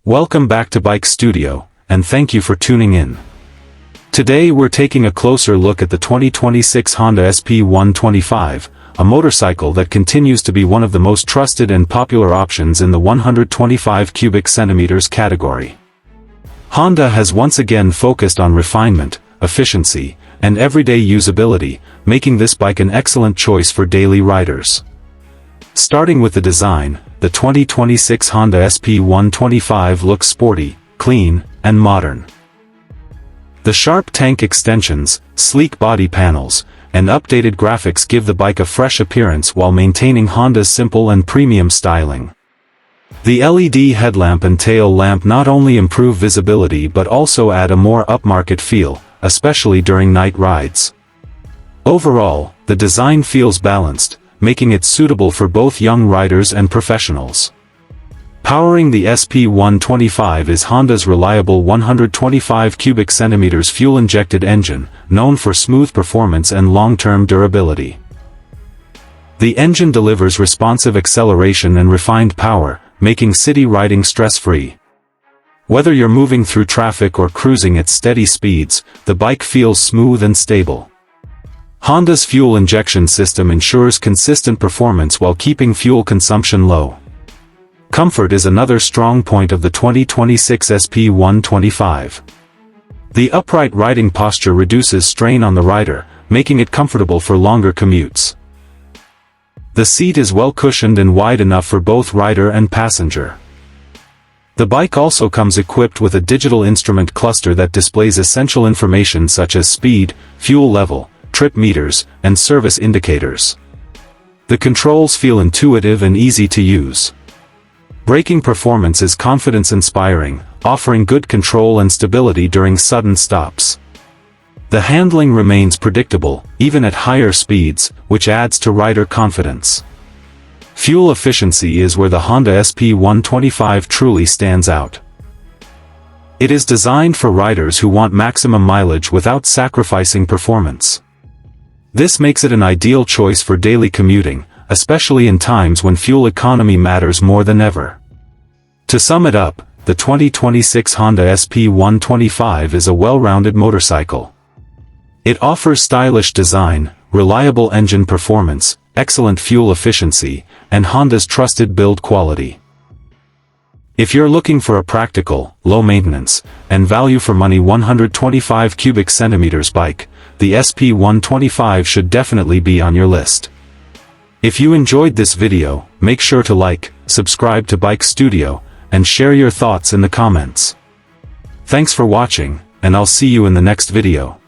Welcome back to Bike Studio, and thank you for tuning in. Today we're taking a closer look at the 2026 Honda SP125, a motorcycle that continues to be one of the most trusted and popular options in the 125 cubic centimeters category. Honda has once again focused on refinement, efficiency, and everyday usability, making this bike an excellent choice for daily riders. Starting with the design, the 2026 Honda SP125 looks sporty, clean, and modern. The sharp tank extensions, sleek body panels, and updated graphics give the bike a fresh appearance while maintaining Honda's simple and premium styling. The LED headlamp and tail lamp not only improve visibility but also add a more upmarket feel, especially during night rides. Overall, the design feels balanced, making it suitable for both young riders and professionals. Powering the SP125 is Honda's reliable 125 cubic centimeters fuel-injected engine, known for smooth performance and long-term durability. The engine delivers responsive acceleration and refined power, making city riding stress-free. Whether you're moving through traffic or cruising at steady speeds, the bike feels smooth and stable. Honda's fuel injection system ensures consistent performance while keeping fuel consumption low. Comfort is another strong point of the 2026 SP125. The upright riding posture reduces strain on the rider, making it comfortable for longer commutes. The seat is well cushioned and wide enough for both rider and passenger. The bike also comes equipped with a digital instrument cluster that displays essential information such as speed, fuel level, trip meters, and service indicators. The controls feel intuitive and easy to use. Braking performance is confidence-inspiring, offering good control and stability during sudden stops. The handling remains predictable, even at higher speeds, which adds to rider confidence. Fuel efficiency is where the Honda SP125 truly stands out. It is designed for riders who want maximum mileage without sacrificing performance. This makes it an ideal choice for daily commuting, especially in times when fuel economy matters more than ever. To sum it up, the 2026 Honda SP125 is a well-rounded motorcycle. It offers stylish design, reliable engine performance, excellent fuel efficiency, and Honda's trusted build quality. If you're looking for a practical, low-maintenance, and value-for-money 125 cubic centimeters bike, the SP125 should definitely be on your list. If you enjoyed this video, make sure to like, subscribe to Bike Studio, and share your thoughts in the comments. Thanks for watching, and I'll see you in the next video.